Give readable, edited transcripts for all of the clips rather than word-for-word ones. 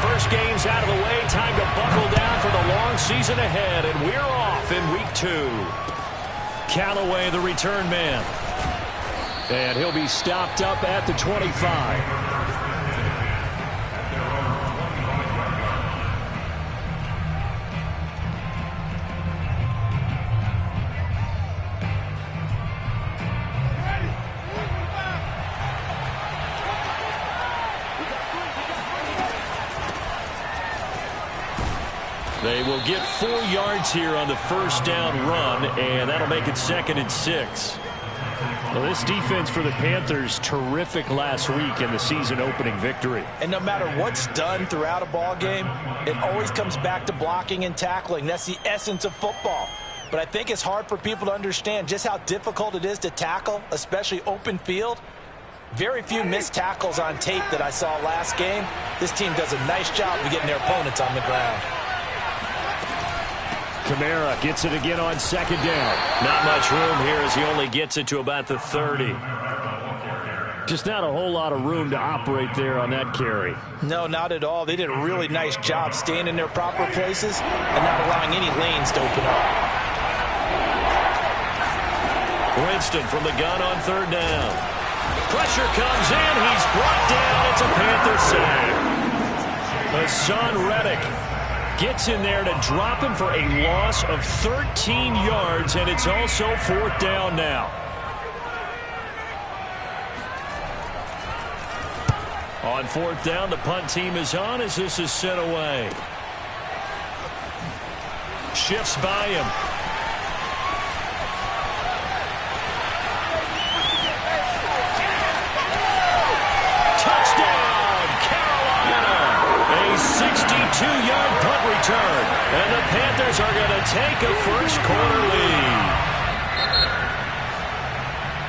first game's out of the way. Time to buckle down for the long season ahead, and we're off in week 2. Callaway, the return man. And he'll be stopped up at the 25. They will get 4 yards here on the first down run, and that'll make it 2nd and 6. Well, this defense for the Panthers, terrific last week in the season-opening victory. And no matter what's done throughout a ball game, it always comes back to blocking and tackling. That's the essence of football. But I think it's hard for people to understand just how difficult it is to tackle, especially open field. Very few missed tackles on tape that I saw last game. This team does a nice job of getting their opponents on the ground. Kamara gets it again on 2nd down. Not much room here as he only gets it to about the 30. Just not a whole lot of room to operate there on that carry. No, not at all. They did a really nice job staying in their proper places and not allowing any lanes to open up. Winston from the gun on 3rd down. Pressure comes in. He's brought down. It's a Panther sack. Hassan Reddick gets in there to drop him for a loss of 13 yards, and it's also 4th down now. On 4th down, the punt team is on as this is sent away. Shifts by him. Touchdown, Carolina! A 62-yard punt return, and the Panthers are going to take a first-quarter lead.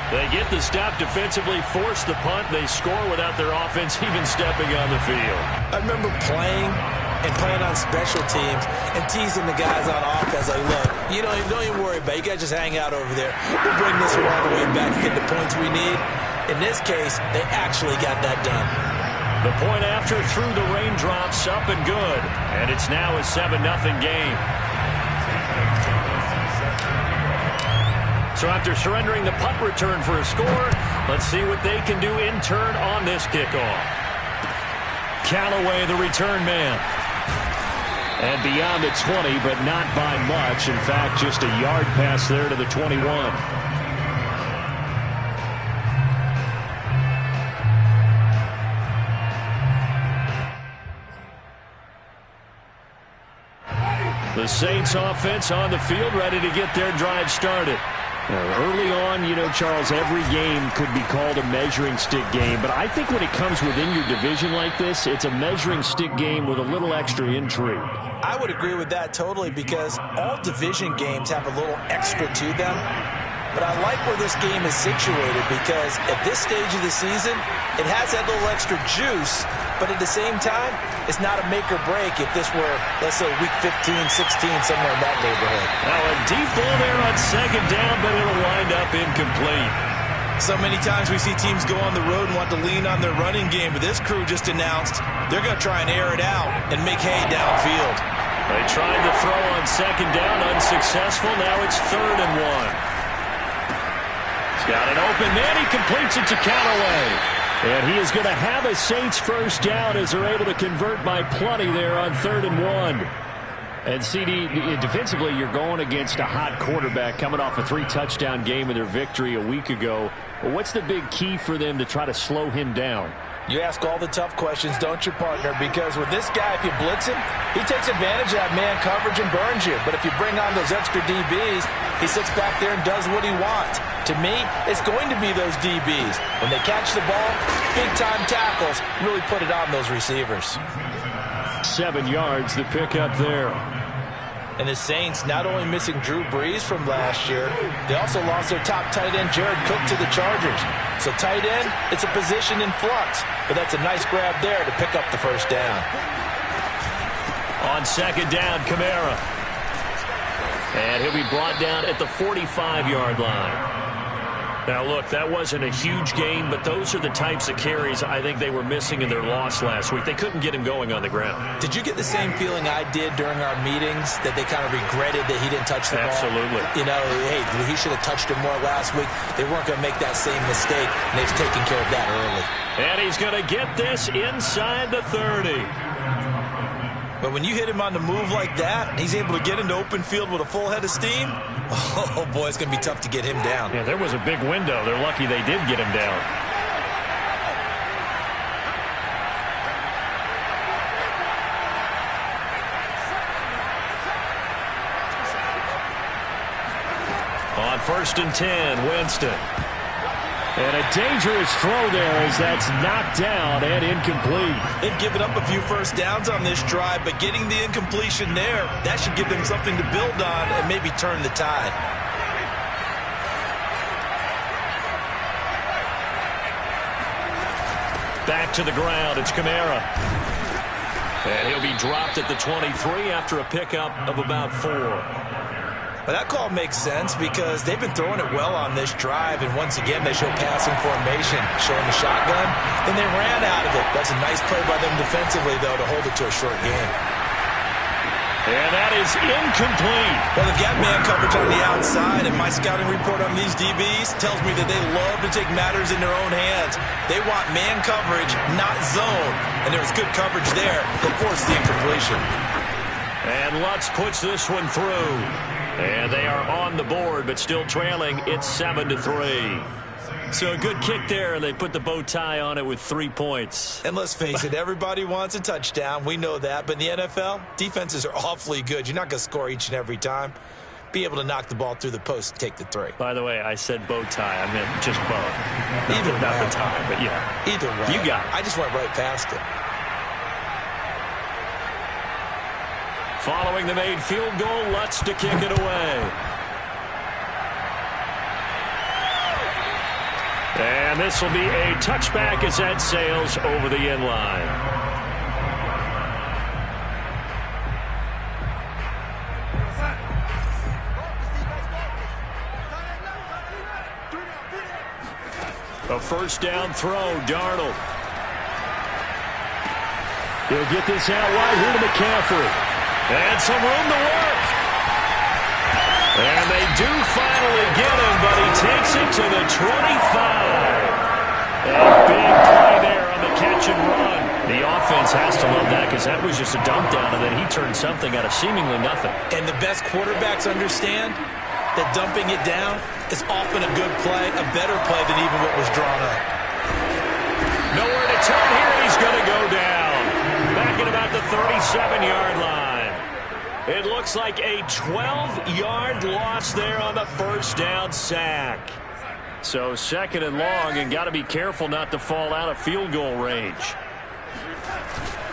They get the stop defensively, force the punt. They score without their offense even stepping on the field. I remember playing on special teams and teasing the guys on offense like, look, don't even worry about it. You guys just hang out over there. We'll bring this one all the way back and get the points we need. In this case, they actually got that done. The point after through the raindrops, up and good. And it's now a 7-0 game. So after surrendering the punt return for a score, let's see what they can do in turn on this kickoff. Callaway, the return man. And beyond the 20, but not by much. In fact, just a yard pass there to the 21. The Saints offense on the field, ready to get their drive started. Early on, Charles, every game could be called a measuring stick game. But I think when it comes within your division like this, it's a measuring stick game with a little extra intrigue. I would agree with that totally because all division games have a little extra to them. But I like where this game is situated because at this stage of the season, it has that little extra juice. But at the same time, it's not a make or break if this were, let's say, week 15, 16, somewhere in that neighborhood. Now a deep ball there on 2nd down, but it'll wind up incomplete. So many times we see teams go on the road and want to lean on their running game, but this crew just announced they're going to try and air it out and make hay downfield. They tried to throw on 2nd down, unsuccessful. Now it's 3rd and 1. He's got an open man. He completes it to Callaway. And he is going to have a Saints first down as they're able to convert by plenty there on 3rd and 1. And CD, defensively, you're going against a hot quarterback coming off a 3-touchdown game in their victory a week ago. Well, what's the big key for them to try to slow him down? You ask all the tough questions, don't you, partner? Because with this guy, if you blitz him, he takes advantage of that man coverage and burns you. But if you bring on those extra DBs, he sits back there and does what he wants. To me, it's going to be those DBs. When they catch the ball, big-time tackles really put it on those receivers. 7 yards, the pickup there. And the Saints not only missing Drew Brees from last year, they also lost their top tight end, Jared Cook, to the Chargers. So tight end, it's a position in flux. But that's a nice grab there to pick up the first down. On 2nd down, Kamara. And he'll be brought down at the 45-yard line. Now, look, that wasn't a huge gain, but those are the types of carries I think they were missing in their loss last week. They couldn't get him going on the ground. Did you get the same feeling I did during our meetings, that they kind of regretted that he didn't touch the ball? Absolutely. You know, hey, he should have touched it more last week. They weren't going to make that same mistake, and they've taken care of that early. And he's going to get this inside the 30. But when you hit him on the move like that, and he's able to get into open field with a full head of steam, oh, boy, it's going to be tough to get him down. Yeah, there was a big window. They're lucky they did get him down. On 1st and 10, Winston. And a dangerous throw there as that's knocked down and incomplete. They've given up a few first downs on this drive, but getting the incompletion there, that should give them something to build on and maybe turn the tide. Back to the ground, it's Kamara. And he'll be dropped at the 23 after a pickup of about 4. But that call makes sense because they've been throwing it well on this drive, and once again they show passing formation, showing the shotgun. Then they ran out of it. That's a nice play by them defensively, though, to hold it to a short game. And that is incomplete. Well, they've got man coverage on the outside, and my scouting report on these DBs tells me that they love to take matters in their own hands. They want man coverage, not zone. And there was good coverage there to force the incompletion. And Lutz puts this one through. And they are on the board, but still trailing. It's 7-3. So a good kick there, and they put the bow tie on it with 3 points. And let's face it, everybody wants a touchdown. We know that. But in the NFL, defenses are awfully good. You're not going to score each and every time. Be able to knock the ball through the post and take the 3. By the way, I said bow tie. I meant just bow. Either way. Not the tie, but yeah. Either way. You got it. I just went right past it. Following the made field goal, Lutz to kick it away. And this will be a touchback as that sails over the end line. A first down throw, Darnold. He'll get this out wide here to McCaffrey. And some room to work. And they do finally get him, but he takes it to the 25. A big play there on the catch and run. The offense has to love that because that was just a dump down, and then he turned something out of seemingly nothing. And the best quarterbacks understand that dumping it down is often a good play, a better play than even what was drawn up. Nowhere to turn here, and he's going to go down. Back at about the 37-yard line. It looks like a 12-yard loss there on the first down sack. So 2nd and long, and got to be careful not to fall out of field goal range.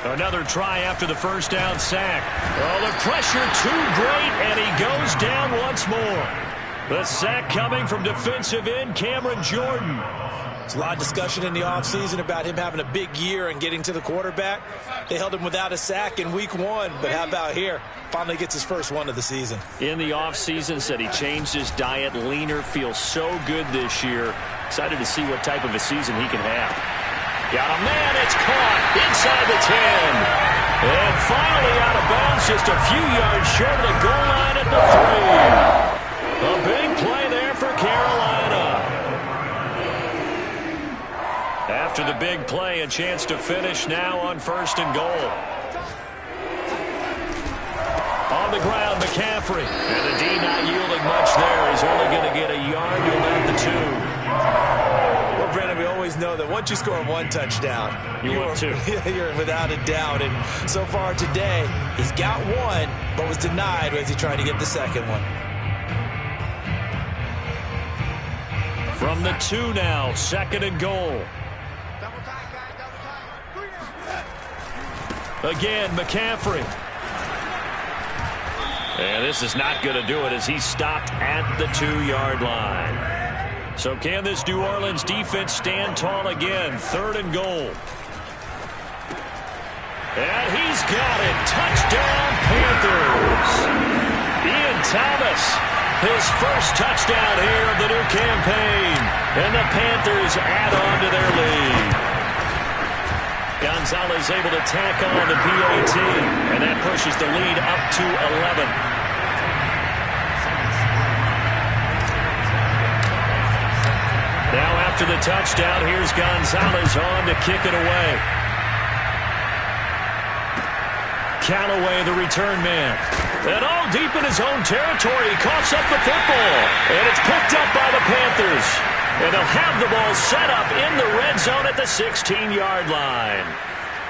Another try after the first down sack. Oh, the pressure too great, and he goes down once more. The sack coming from defensive end Cameron Jordan. There's a lot of discussion in the offseason about him having a big year and getting to the quarterback. They held him without a sack in week 1, but how about here? Finally gets his first one of the season. In the offseason, said he changed his diet, leaner, feels so good this year. Excited to see what type of a season he can have. Got a man, it's caught inside the 10. And finally out of bounds, just a few yards short of the goal line at the 3. A big play there for Carolina. After the big play, a chance to finish now on 1st and goal. On the ground, McCaffrey. And the D not yielding much there. He's only going to get a yard to about the 2. Well, Brandon, we always know that once you score 1 touchdown, you're without a doubt. And so far today, he's got 1, but was denied as he tried to get the 2nd one. From the 2 now, 2nd and goal. Again, McCaffrey. And this is not going to do it as he's stopped at the 2-yard line. So can this New Orleans defense stand tall again? 3rd and goal. And he's got it. Touchdown, Panthers. Ian Thomas His first touchdown here of the new campaign. And the Panthers add on to their lead. Gonzalez able to tack on the PAT. And that pushes the lead up to 11. Now after the touchdown, here's Gonzalez on to kick it away. Callaway, the return man. And all deep in his own territory, he coughs up the football. And it's picked up by the Panthers. And they'll have the ball set up in the red zone at the 16-yard line.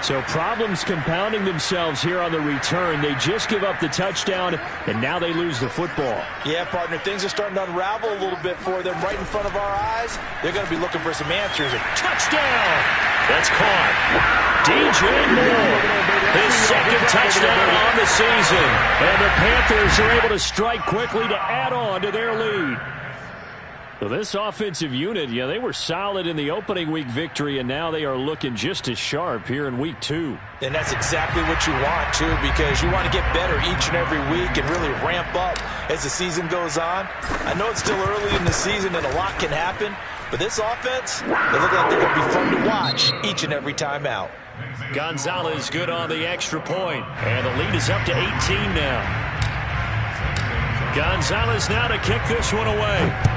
So problems compounding themselves here on the return. They just give up the touchdown, and now they lose the football. Yeah, partner, things are starting to unravel a little bit for them right in front of our eyes. They're going to be looking for some answers. Touchdown! That's caught. DJ Moore, his second touchdown on the season. And the Panthers are able to strike quickly to add on to their lead. So this offensive unit, yeah, they were solid in the opening week victory, and now they are looking just as sharp here in week 2. And that's exactly what you want, too, because you want to get better each and every week and really ramp up as the season goes on. I know it's still early in the season and a lot can happen, but this offense, they look like they're going to be fun to watch each and every time out. Gonzalez good on the extra point, and the lead is up to 18 now. Gonzalez now to kick this one away.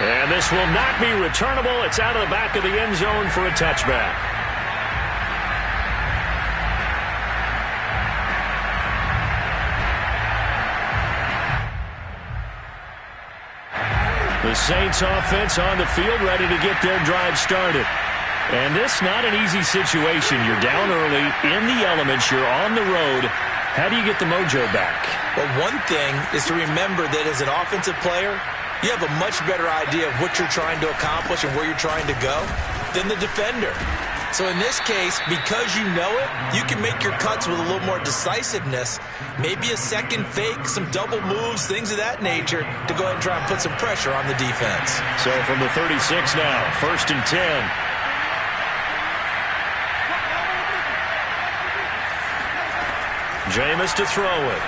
And this will not be returnable. It's out of the back of the end zone for a touchback. The Saints offense on the field ready to get their drive started. And this not an easy situation. You're down early, in the elements, you're on the road. How do you get the mojo back? Well, one thing is to remember that as an offensive player, you have a much better idea of what you're trying to accomplish and where you're trying to go than the defender. So in this case, because you know it, you can make your cuts with a little more decisiveness, maybe a second fake, some double moves, things of that nature, to go ahead and try and put some pressure on the defense. So from the 36 now, 1st and 10. Jameis to throw it.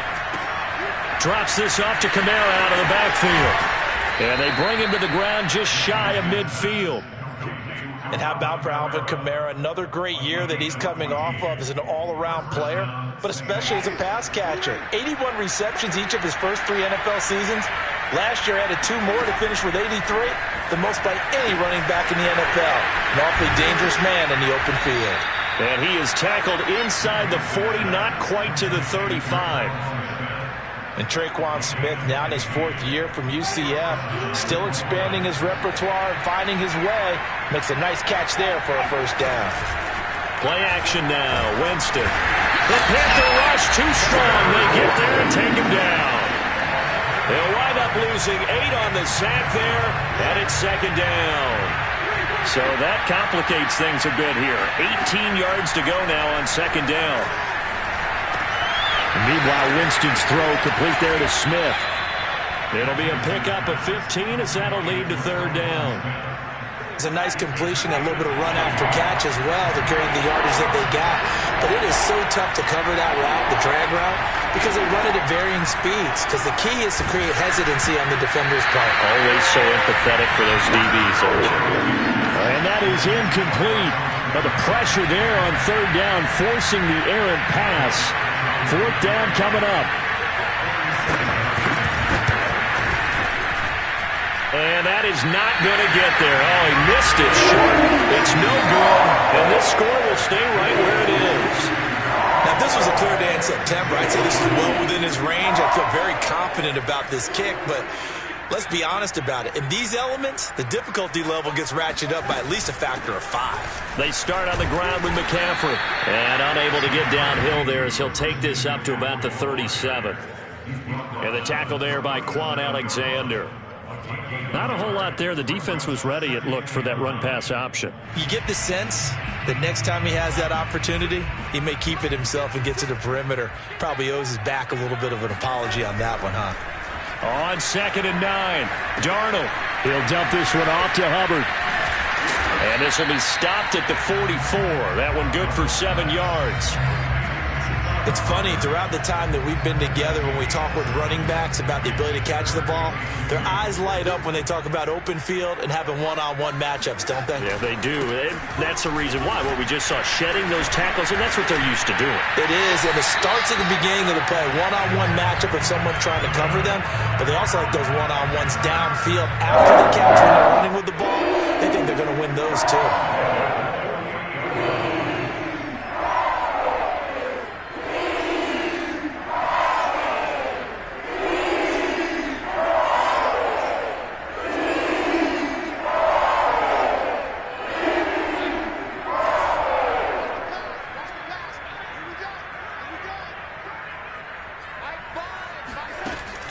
Drops this off to Kamara out of the backfield. And they bring him to the ground just shy of midfield. And how about for Alvin Kamara? Another great year that he's coming off of as an all-around player, but especially as a pass catcher. 81 receptions each of his first 3 NFL seasons. Last year added 2 more to finish with 83, the most by any running back in the NFL. An awfully dangerous man in the open field. And he is tackled inside the 40, not quite to the 35. And Traquan Smith, now in his 4th year from UCF, still expanding his repertoire and finding his way. Makes a nice catch there for a first down. Play action now, Winston. The Panther rush too strong. They get there and take him down. They'll wind up losing 8 on the sack there, and it's 2nd down. So that complicates things a bit here. 18 yards to go now on 2nd down. Meanwhile, Winston's throw complete there to Smith. It'll be a pickup of 15 as that'll lead to 3rd down. It's a nice completion, a little bit of run after catch as well to carry the yardage that they got. But it is so tough to cover that route, the drag route, because they run it at varying speeds. Because the key is to create hesitancy on the defender's part. Always so empathetic for those DBs, aren't you? And that is incomplete. But the pressure there on 3rd down, forcing the errant pass. 4th down coming up. And that is not going to get there. Oh, he missed it short. It's no good. And this score will stay right where it is. Now, if this was a clear day in September, I'd say this is well within his range. I feel very confident about this kick, but let's be honest about it. In these elements, the difficulty level gets ratcheted up by at least a factor of 5. They start on the ground with McCaffrey. And unable to get downhill there as he'll take this up to about the 37. And the tackle there by Quan Alexander. Not a whole lot there. The defense was ready, it looked, for that run-pass option. You get the sense that next time he has that opportunity, he may keep it himself and get to the perimeter. Probably owes his back a little bit of an apology on that one, huh? On 2nd and 9, Darnold. He'll dump this one off to Hubbard. And this will be stopped at the 44. That one good for 7 yards. It's funny, throughout the time that we've been together, when we talk with running backs about the ability to catch the ball, their eyes light up when they talk about open field and having one-on-one matchups, don't they? Yeah, they do. That's the reason why. Well, we just saw shedding those tackles, and that's what they're used to doing. It is, and it starts at the beginning of the play. One-on-one matchup if someone's trying to cover them, but they also like those one-on-ones downfield after the catch when they're running with the ball. They think they're going to win those too.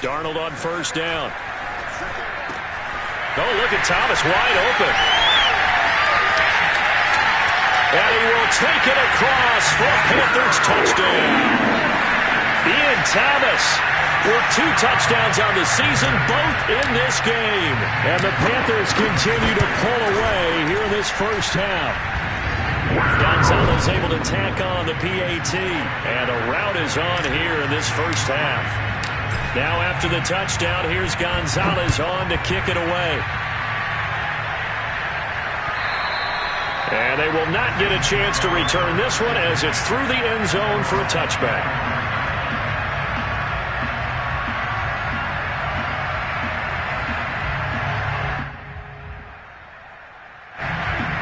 Darnold on first down. Oh, look at Thomas wide open. And he will take it across for a Panthers touchdown. Ian Thomas with 2 touchdowns on the season, both in this game. And the Panthers continue to pull away here in this first half. Gonzalez able to tack on the PAT. And a rout is on here in this first half. Now after the touchdown, here's Gonzalez on to kick it away. And they will not get a chance to return this one as it's through the end zone for a touchback.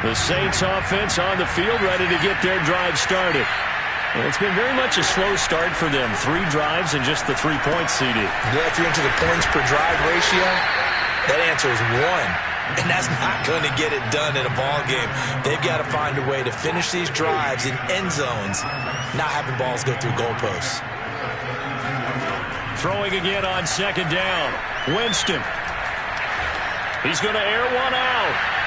The Saints offense on the field ready to get their drive started. And it's been very much a slow start for them. 3 drives and just the 3 points, CD. Yeah, if you're into the points per drive ratio, that answer is 1. And that's not going to get it done in a ball game. They've got to find a way to finish these drives in end zones, not having balls go through goalposts. Throwing again on second down. Winston. He's going to air one out.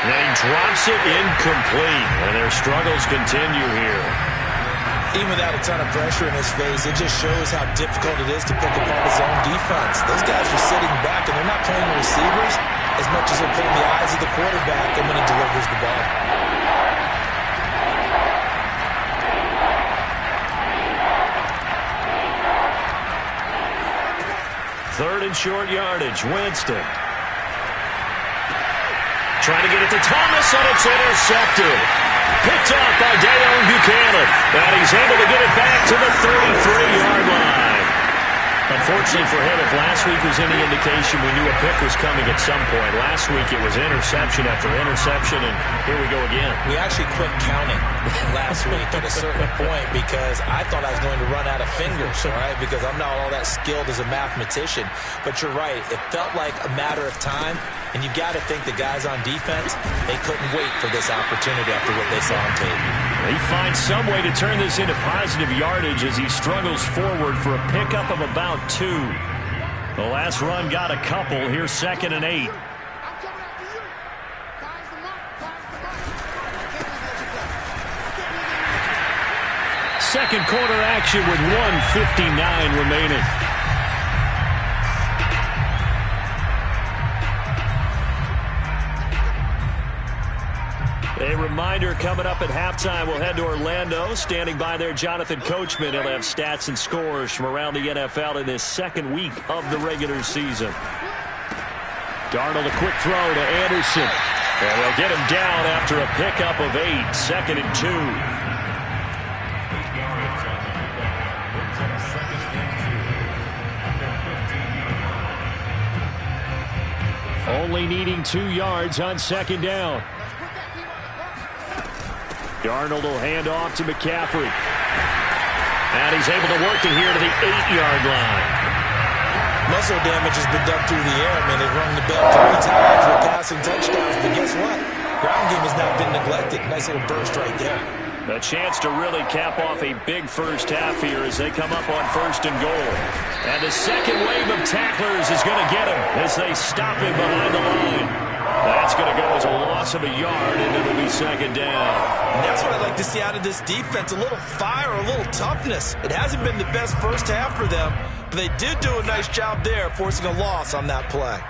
And he drops it incomplete. And their struggles continue here. Even without a ton of pressure in his face, it just shows how difficult it is to pick apart his own defense. Those guys are sitting back, and they're not playing the receivers as much as they're playing the eyes of the quarterback and when he delivers the ball. Third and short yardage. Winston. Trying to get it to Thomas, and it's intercepted. Picked off by Dayon Buchanan. And he's able to get it back to the 33-yard line. Unfortunately for him, if last week was any indication, we knew a pick was coming at some point. Last week it was interception after interception, and here we go again. We actually quit counting last week at a certain point because I thought I was going to run out of fingers, all right, because I'm not all that skilled as a mathematician. But you're right. It felt like a matter of time, and you got to think the guys on defense, they couldn't wait for this opportunity after what they saw on tape. He finds some way to turn this into positive yardage as he struggles forward for a pickup of about 2. The last run got a couple. Here's 2nd and 8. Second quarter action with 1:59 remaining. A reminder, coming up at halftime, we'll head to Orlando. Standing by there, Jonathan Coachman. He'll have stats and scores from around the NFL in this second week of the regular season. Darnold, a quick throw to Anderson. And they'll get him down after a pickup of 8. 2nd and 2. Only needing 2 yards on second down. Darnold will hand off to McCaffrey. And he's able to work it here to the 8-yard line. Muscle damage has been done through the air. I mean, they've rung the bell 3 times with passing touchdowns, but guess what? Ground game has not been neglected. Nice little burst right there. A chance to really cap off a big first half here as they come up on 1st and goal. And the second wave of tacklers is going to get him as they stop him behind the line. That's going to go as a loss of a yard, and it'll be 2nd down. And that's what I'd like to see out of this defense, a little fire, a little toughness. It hasn't been the best first half for them, but they did do a nice job there, forcing a loss on that play.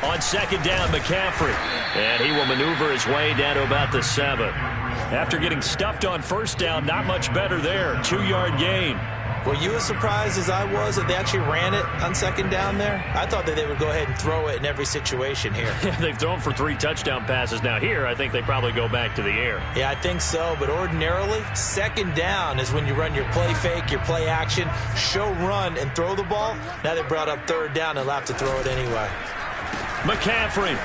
On 2nd down, McCaffrey. And he will maneuver his way down to about the 7. After getting stuffed on first down, not much better there. 2-yard gain. Were you as surprised as I was that they actually ran it on second down there? I thought that they would go ahead and throw it in every situation here. They've thrown for 3 touchdown passes. Now here, I think they probably go back to the air. Yeah, I think so. But ordinarily, second down is when you run your play fake, your play action, show run, and throw the ball. Now they brought up third down and they'll have to throw it anyway. McCaffrey.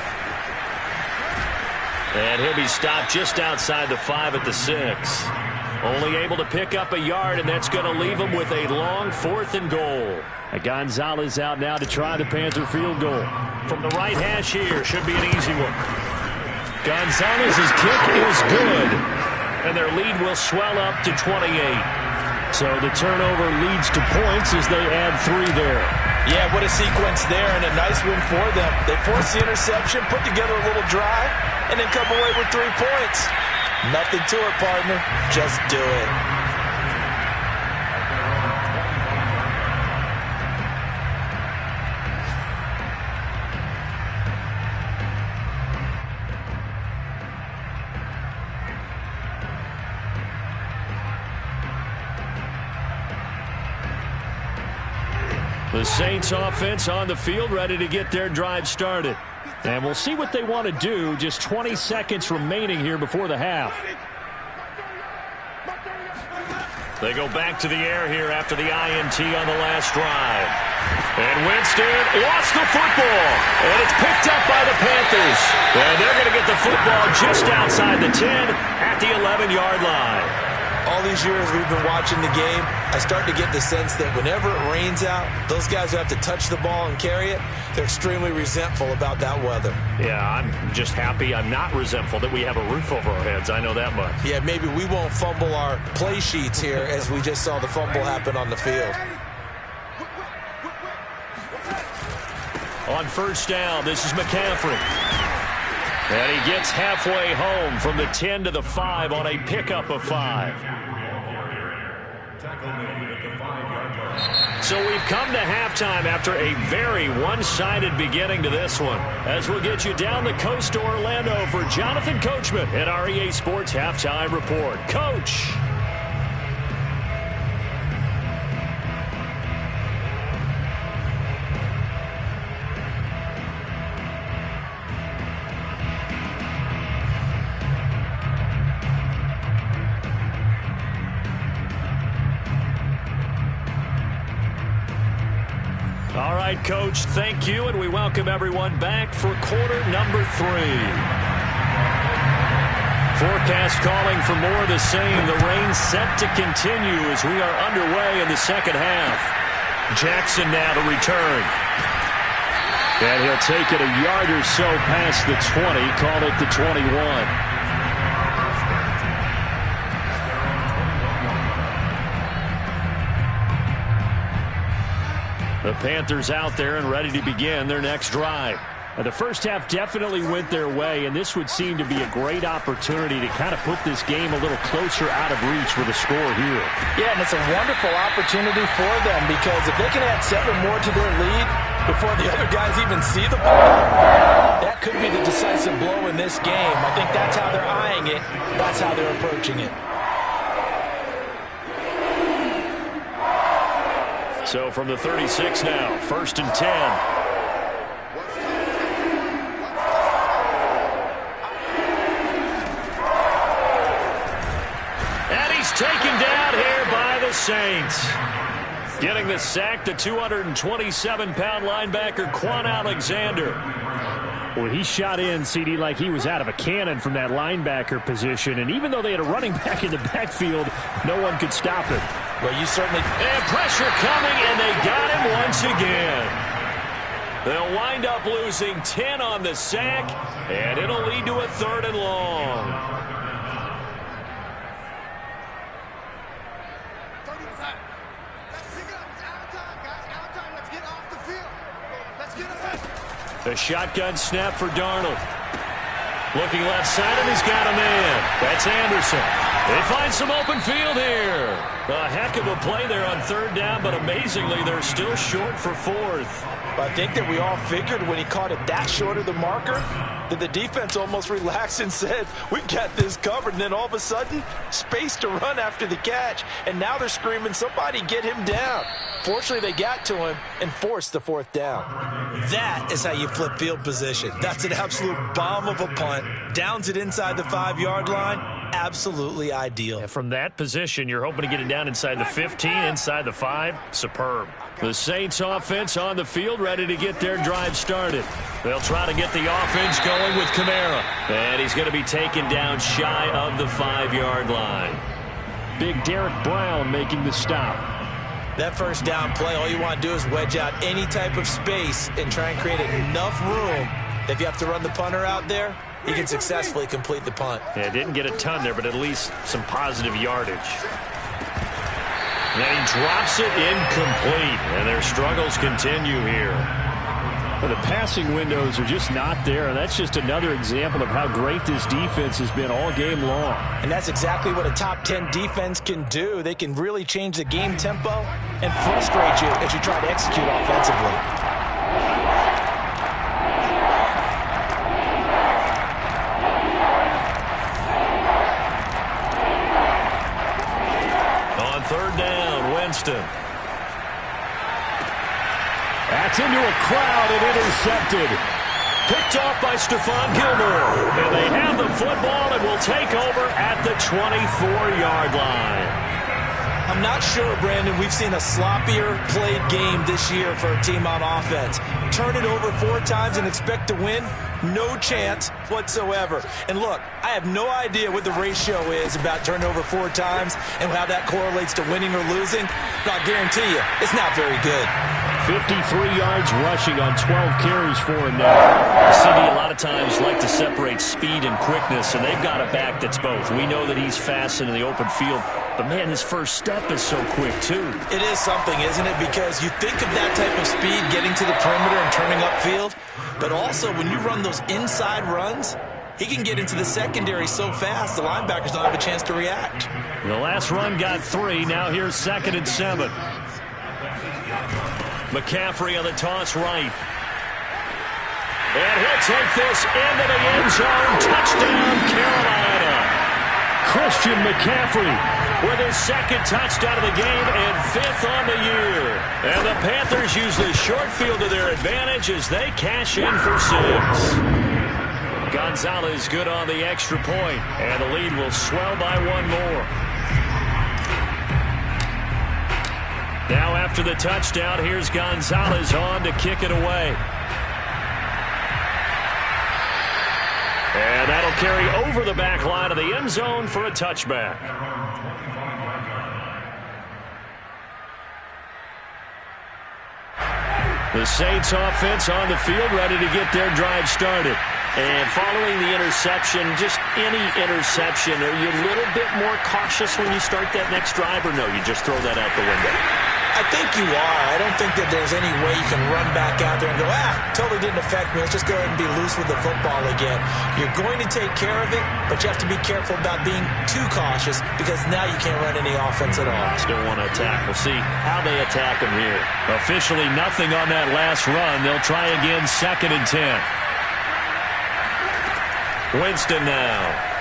And he'll be stopped just outside the 5 at the 6. Only able to pick up a yard, and that's going to leave him with a long 4th and goal. Gonzalez out now to try the Panther field goal. From the right hash here, should be an easy one. Gonzalez's kick is good, and their lead will swell up to 28. So the turnover leads to points as they add 3 there. Yeah, what a sequence there, and a nice win for them. They forced the interception, put together a little drive, and then come away with 3 points. Nothing to it, partner. Just do it. The Saints offense on the field, ready to get their drive started. And we'll see what they want to do. Just 20 seconds remaining here before the half. They go back to the air here after the INT on the last drive. And Winston lost the football. And it's picked up by the Panthers. And they're going to get the football just outside the 10 at the 11-yard line. All these years we've been watching the game, I start to get the sense that whenever it rains out, those guys who have to touch the ball and carry it, they're extremely resentful about that weather. Yeah, I'm just happy I'm not resentful that we have a roof over our heads. I know that much. Yeah, maybe we won't fumble our play sheets here as we just saw the fumble happen on the field. On first down, this is McCaffrey. And he gets halfway home from the 10 to the 5 on a pickup of 5. So we've come to halftime after a very one-sided beginning to this one. As we'll get you down the coast to Orlando for Jonathan Coachman at our EA Sports Halftime Report. Coach. All right, Coach, thank you, and we welcome everyone back for quarter number 3. Forecast calling for more of the same. The rain set to continue as we are underway in the second half. Jackson now to return. And he'll take it a yard or so past the 20, call it the 21. The Panthers out there and ready to begin their next drive. The first half definitely went their way, and this would seem to be a great opportunity to kind of put this game a little closer out of reach with a score here. Yeah, and it's a wonderful opportunity for them because if they can add 7 more to their lead before the other guys even see the ball, that could be the decisive blow in this game. I think that's how they're eyeing it. That's how they're approaching it. So from the 36 now, 1st and 10. And he's taken down here by the Saints. Getting the sack, the 227-pound linebacker, Quan Alexander. Well, he shot in, CD, like he was out of a cannon from that linebacker position. And even though they had a running back in the backfield, no one could stop him. Well, you certainly... And pressure coming, and they got him once again. They'll wind up losing 10 on the sack, and it'll lead to a 3rd and long. The shotgun snap for Darnold. Looking left side, and he's got a man. That's Anderson. They find some open field here. A heck of a play there on third down, but amazingly, they're still short for fourth. I think that we all figured when he caught it that short of the marker that the defense almost relaxed and said, we got this covered. And then all of a sudden, space to run after the catch. And now they're screaming, somebody get him down. Fortunately, they got to him and forced the fourth down. That is how you flip field position. That's an absolute bomb of a punt. Downs it inside the 5-yard line. Absolutely ideal. And from that position, you're hoping to get it down inside the 15, inside the 5. Superb. The Saints offense on the field, ready to get their drive started. They'll try to get the offense going with Kamara. And he's going to be taken down shy of the 5-yard line. Big Derek Brown making the stop. That first down play, all you want to do is wedge out any type of space and try and create enough room. If you have to run the punter out there, he can successfully complete the punt. Yeah, didn't get a ton there, but at least some positive yardage. And then he drops it incomplete, and their struggles continue here. Well, the passing windows are just not there, and that's just another example of how great this defense has been all game long. And that's exactly what a top 10 defense can do. They can really change the game tempo and frustrate you as you try to execute offensively. Third down, Winston. That's into a crowd and intercepted. Picked off by Stephon Gilmore. And they have the football and will take over at the 24-yard line. I'm not sure, Brandon, we've seen a sloppier played game this year for a team on offense. Turn it over 4 times and expect to win? No chance whatsoever. And look, I have no idea what the ratio is about turning over 4 times and how that correlates to winning or losing. But I'll guarantee you, it's not very good. 53 yards rushing on 12 carries for him now. The CD a lot of times like to separate speed and quickness, and they've got a back that's both. We know that he's fast in the open field, but man, his first step is so quick too. It is something, isn't it? Because you think of that type of speed getting to the perimeter and turning upfield, but also when you run those inside runs, he can get into the secondary so fast the linebackers don't have a chance to react. The last run got 3. Now here's 2nd and 7. McCaffrey on the toss right. And he'll take this into the end zone. Touchdown, Carolina. Christian McCaffrey with his 2nd touchdown of the game and 5th on the year. And the Panthers use the short field to their advantage as they cash in for 6. Gonzalez good on the extra point, and the lead will swell by 1 more. Now after the touchdown, here's Gonzalez on to kick it away. And that'll carry over the back line of the end zone for a touchback. The Saints offense on the field ready to get their drive started. And following the interception, just any interception, are you a little bit more cautious when you start that next drive, or no, you just throw that out the window? I think you are. I don't think that there's any way you can run back out there and go, totally didn't affect me. Let's just go ahead and be loose with the football again. You're going to take care of it, but you have to be careful about being too cautious because now you can't run any offense at all. Still want to attack. We'll see how they attack them here. Officially nothing on that last run. They'll try again 2nd and 10. Winston now.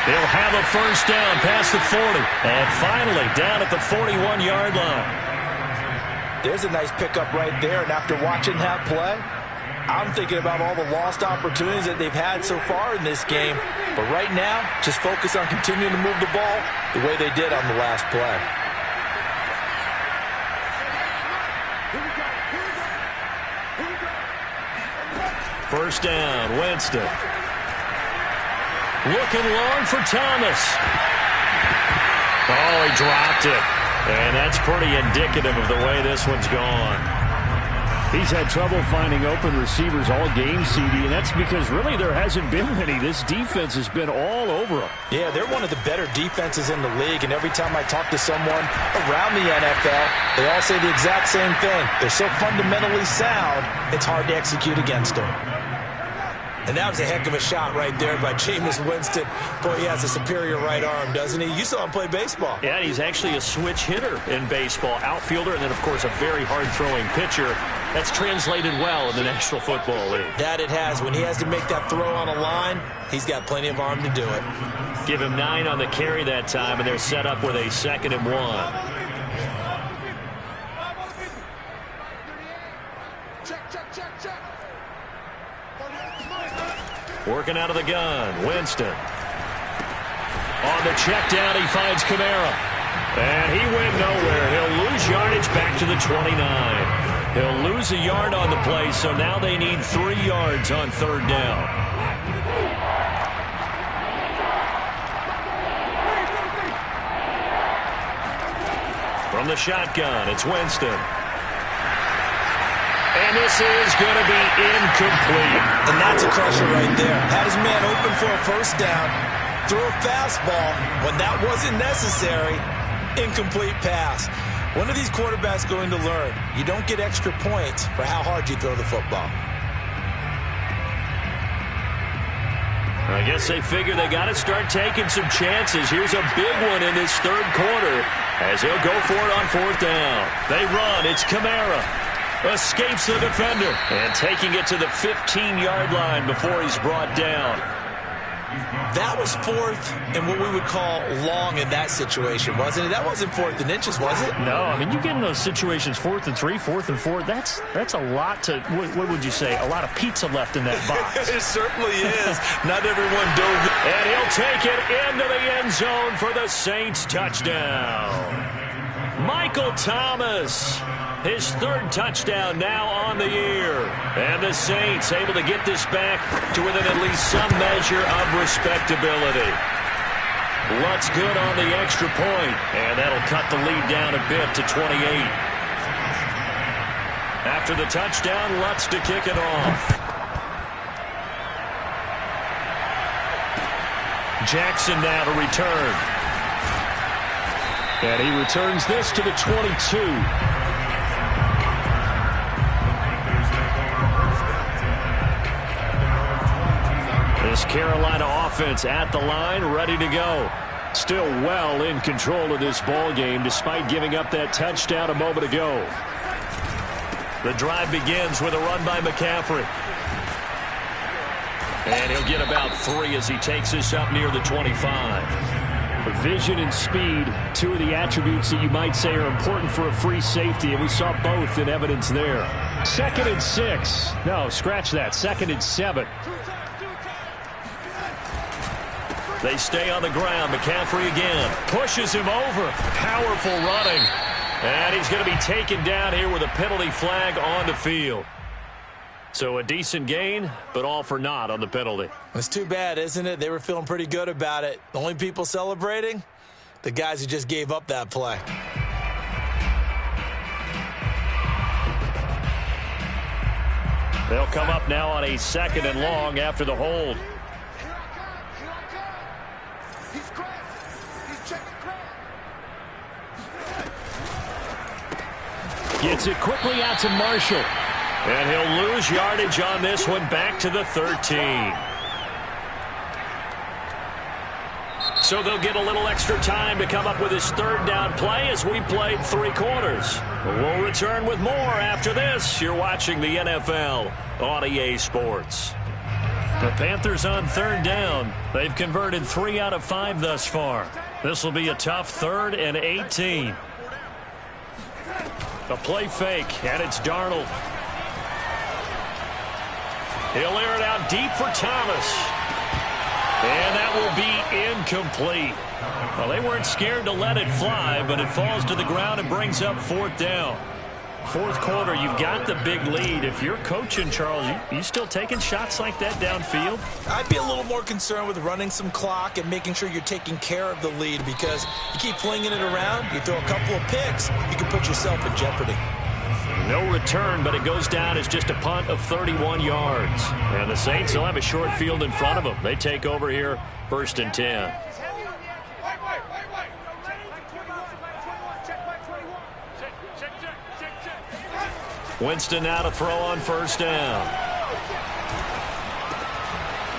He'll have a first down past the 40. And finally down at the 41-yard line. There's a nice pickup right there. And after watching that play, I'm thinking about all the lost opportunities that they've had so far in this game. But right now, just focus on continuing to move the ball the way they did on the last play. First down, Winston. Looking long for Thomas. Oh, he dropped it. And that's pretty indicative of the way this one's gone. He's had trouble finding open receivers all game, CD, and that's because really there hasn't been many. This defense has been all over them. Yeah, they're one of the better defenses in the league, and every time I talk to someone around the NFL, they all say the exact same thing. They're so fundamentally sound, it's hard to execute against them. And that was a heck of a shot right there by Jameis Winston. Boy, he has a superior right arm, doesn't he? You saw him play baseball. Yeah, he's actually a switch hitter in baseball. Outfielder, and then, of course, a very hard-throwing pitcher. That's translated well in the National Football League. That it has. When he has to make that throw on a line, he's got plenty of arm to do it. Give him 9 on the carry that time, and they're set up with a 2nd and 1. Working out of the gun, Winston. On the check down, he finds Kamara. And he went nowhere. He'll lose yardage back to the 29. He'll lose a yard on the play, so now they need 3 yards on 3rd down. From the shotgun, it's Winston. And this is going to be incomplete. And that's a crusher right there. Had his man open for a 1st down. Threw a fastball when that wasn't necessary. Incomplete pass. When are these quarterbacks going to learn? You don't get extra points for how hard you throw the football. I guess they figure they got to start taking some chances. Here's a big one in this 3rd quarter as he'll go for it on 4th down. They run. It's Kamara. Escapes the defender. And taking it to the 15-yard line before he's brought down. That was 4th and what we would call long in that situation, wasn't it? That wasn't 4th and inches, was it? No, I mean, you get in those situations 4th and 3, 4th and 4. That's a lot to, what would you say, a lot of pizza left in that box. It certainly is. Not everyone dove. And he'll take it into the end zone for the Saints touchdown. Michael Thomas. His 3rd touchdown now on the year. And the Saints able to get this back to within at least some measure of respectability. Lutz good on the extra point, and that'll cut the lead down a bit to 28. After the touchdown, Lutz to kick it off. Jackson now to return. And he returns this to the 22. This Carolina offense at the line, ready to go. Still well in control of this ball game, despite giving up that touchdown a moment ago. The drive begins with a run by McCaffrey. And he'll get about 3 as he takes this up near the 25. Vision and speed, 2 of the attributes that you might say are important for a free safety, and we saw both in evidence there. 2nd and 6. No, scratch that. 2nd and 7. They stay on the ground. McCaffrey again. Pushes him over. Powerful running. And he's going to be taken down here with a penalty flag on the field. So a decent gain, but all for naught on the penalty. It's too bad, isn't it? They were feeling pretty good about it. The only people celebrating? The guys who just gave up that play. They'll come up now on a 2nd and long after the hold. Gets it quickly out to Marshall. And he'll lose yardage on this one back to the 13. So they'll get a little extra time to come up with his 3rd down play as we played 3 quarters. We'll return with more after this. You're watching the NFL on EA Sports. The Panthers on 3rd down. They've converted 3 out of 5 thus far. This will be a tough 3rd and 18. A play fake, and it's Darnold. He'll air it out deep for Thomas. And that will be incomplete. Well, they weren't scared to let it fly, but it falls to the ground and brings up 4th down. 4th quarter, you've got the big lead. If you're coaching, Charles, you still taking shots like that downfield? I'd be a little more concerned with running some clock and making sure you're taking care of the lead, because you keep flinging it around, you throw a couple of picks, you can put yourself in jeopardy. No return, but it goes down as just a punt of 31 yards. And the Saints will have a short field in front of them. They take over here, 1st and 10. Winston now to throw on 1st down.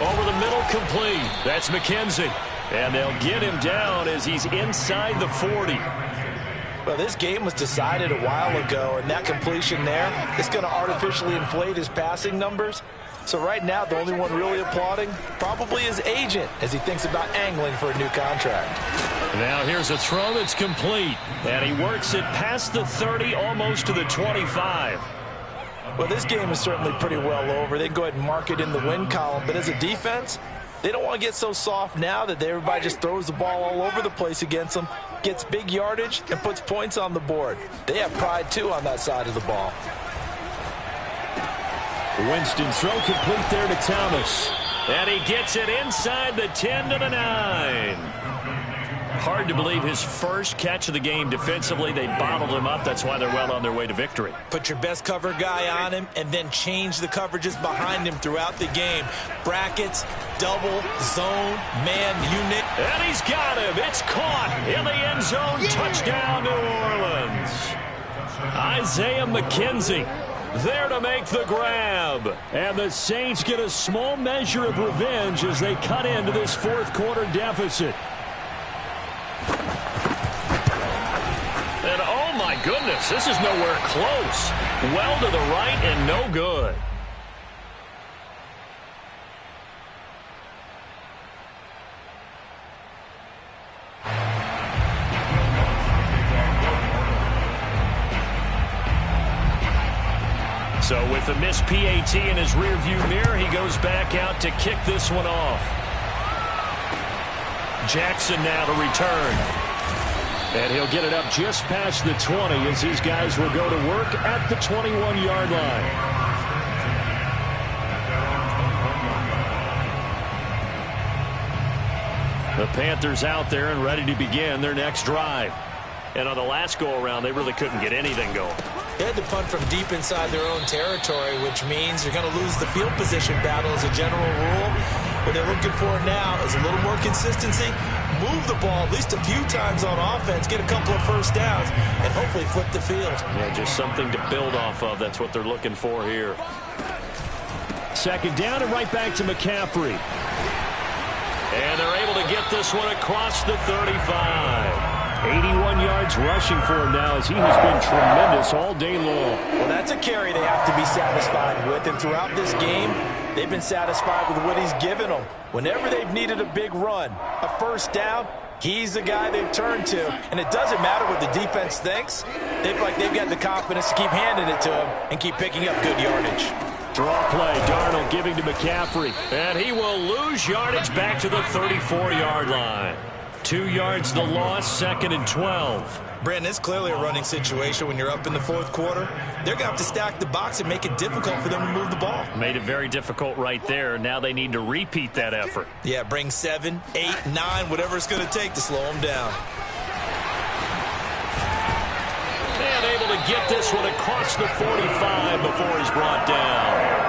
Over the middle, complete. That's McKenzie. And they'll get him down as he's inside the 40. Well, this game was decided a while ago, and that completion there is going to artificially inflate his passing numbers. So right now, the only one really applauding probably his agent as he thinks about angling for a new contract. Now here's a throw that's complete. And he works it past the 30, almost to the 25. Well, this game is certainly pretty well over. They can go ahead and mark it in the win column. But as a defense, they don't want to get so soft now that everybody just throws the ball all over the place against them, gets big yardage, and puts points on the board. They have pride, too, on that side of the ball. Winston throw complete there to Thomas. And he gets it inside the 10 to the 9. Hard to believe his first catch of the game defensively. They bottled him up. That's why they're well on their way to victory. Put your best cover guy on him and then change the coverages behind him throughout the game. Brackets, double, zone, man, unit. And he's got him. It's caught in the end zone. Touchdown, New Orleans. Isaiah McKenzie there to make the grab. And the Saints get a small measure of revenge as they cut into this fourth quarter deficit. And oh my goodness, this is nowhere close. Well to the right and no good. So with the missed PAT in his rearview mirror, he goes back out to kick this one off. Jackson now to return. And he'll get it up just past the 20 as these guys will go to work at the 21-yard line. The Panthers out there and ready to begin their next drive. And on the last go-around, they really couldn't get anything going. They had to punt from deep inside their own territory, which means you're going to lose the field position battle as a general rule. What they're looking for now is a little more consistency, move the ball at least a few times on offense, get a couple of first downs, and hopefully flip the field. Yeah, just something to build off of. That's what they're looking for here. Second down and right back to McCaffrey. And they're able to get this one across the 35. 81 yards rushing for him now as he has been tremendous all day long. Well, that's a carry they have to be satisfied with, and throughout this game, they've been satisfied with what he's given them. Whenever they've needed a big run, a first down, he's the guy they've turned to. And it doesn't matter what the defense thinks. They've got the confidence to keep handing it to him and keep picking up good yardage. Draw play, Darnold giving to McCaffrey. And he will lose yardage back to the 34-yard line. 2 yards the loss, second and 12. Brandon, it's clearly a running situation when you're up in the fourth quarter. They're going to have to stack the box and make it difficult for them to move the ball. Made it very difficult right there. Now they need to repeat that effort. Yeah, bring 7, 8, 9, whatever it's going to take to slow them down. And able to get this one across the 45 before he's brought down.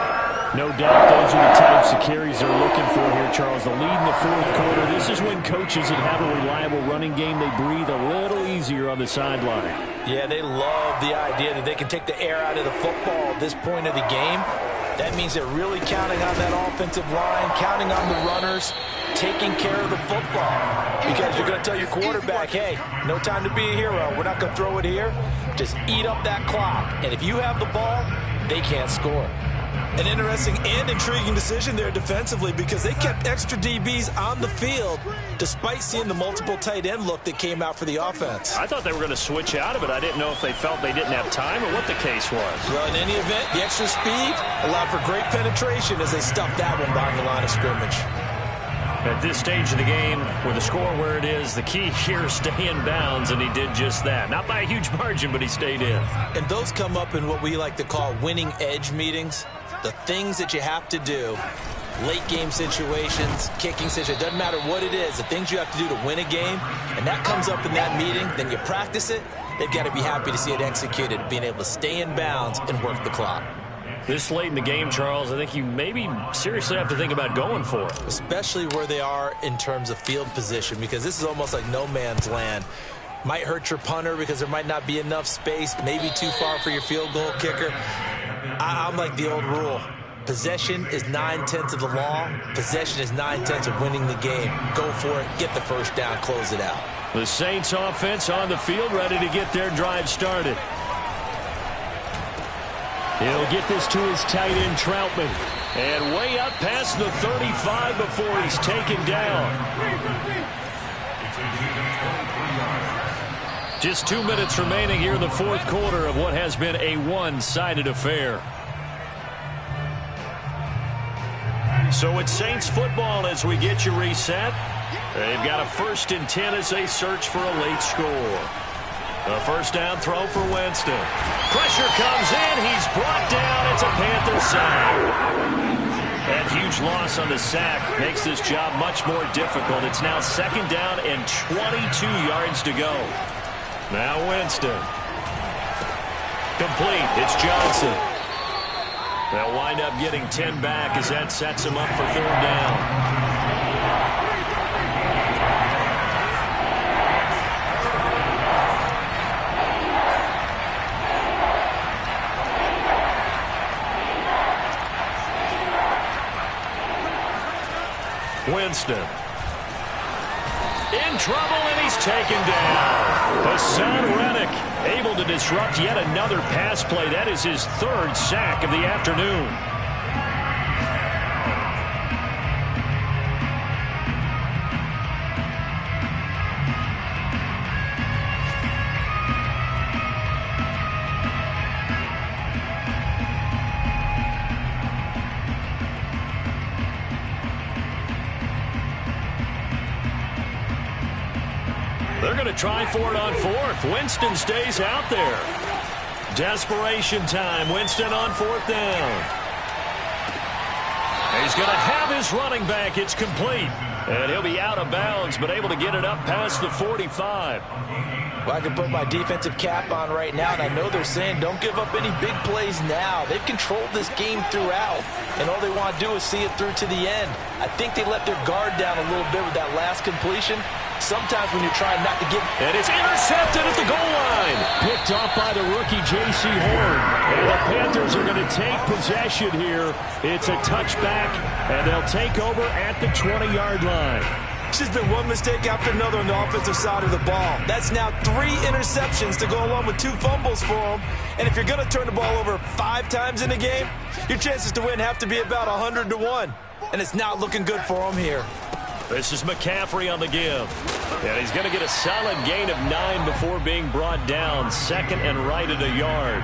No doubt those are the types of carries they're looking for here, Charles. The lead in the fourth quarter. This is when coaches that have a reliable running game, they breathe a little easier on the sideline. Yeah, they love the idea that they can take the air out of the football at this point of the game. That means they're really counting on that offensive line, counting on the runners, taking care of the football. Because you're going to tell your quarterback, hey, no time to be a hero. We're not going to throw it here. Just eat up that clock. And if you have the ball, they can't score. An interesting and intriguing decision there defensively because they kept extra DBs on the field despite seeing the multiple tight end look that came out for the offense. I thought they were going to switch out of it. I didn't know if they felt they didn't have time or what the case was. Well, in any event, the extra speed allowed for great penetration as they stuffed that one behind the line of scrimmage. At this stage of the game, with the score where it is, the key here is stay in bounds, and he did just that. Not by a huge margin, but he stayed in. And those come up in what we like to call winning edge meetings. The things that you have to do, late game situations, kicking situations, doesn't matter what it is, the things you have to do to win a game, and that comes up in that meeting, then you practice it, they've got to be happy to see it executed, being able to stay in bounds and work the clock. This late in the game, Charles, I think you maybe seriously have to think about going for it. Especially where they are in terms of field position, because this is almost like no man's land. Might hurt your punter because there might not be enough space, maybe too far for your field goal kicker. I'm like the old rule. Possession is 9/10 of the law. Possession is 9/10 of winning the game. Go for it. Get the first down. Close it out. The Saints offense on the field, ready to get their drive started. He'll get this to his tight end, Troutman. And way up past the 35 before he's taken down. Just 2 minutes remaining here in the fourth quarter of what has been a one-sided affair. So it's Saints football as we get you reset. They've got a 1st and 10 as they search for a late score. A first down throw for Winston. Pressure comes in. He's brought down. It's a Panther sack. That huge loss on the sack makes this job much more difficult. It's now 2nd down and 22 yards to go. Now Winston. Complete. It's Johnson. They'll wind up getting 10 back as that sets him up for 3rd down. Winston. In trouble, and he's taken down. Hassan Reddick able to disrupt yet another pass play. That is his 3rd sack of the afternoon. They're going to try for it on 4th. Winston stays out there. Desperation time. Winston on 4th down. He's going to have his running back. It's complete. And he'll be out of bounds, but able to get it up past the 45. Well, I can put my defensive cap on right now, and I know they're saying don't give up any big plays now. They've controlled this game throughout, and all they want to do is see it through to the end. I think they let their guard down a little bit with that last completion. Sometimes when you're trying not to give... And it's intercepted at the goal line. Picked off by the rookie J.C. Horn. And the Panthers are going to take possession here. It's a touchback, and they'll take over at the 20-yard line. It's just been one mistake after another on the offensive side of the ball. That's now 3 interceptions to go along with 2 fumbles for them. And if you're going to turn the ball over 5 times in a game, your chances to win have to be about 100 to 1. And it's not looking good for them here. This is McCaffrey on the give. And he's going to get a solid gain of 9 before being brought down. 2nd and right at a yard.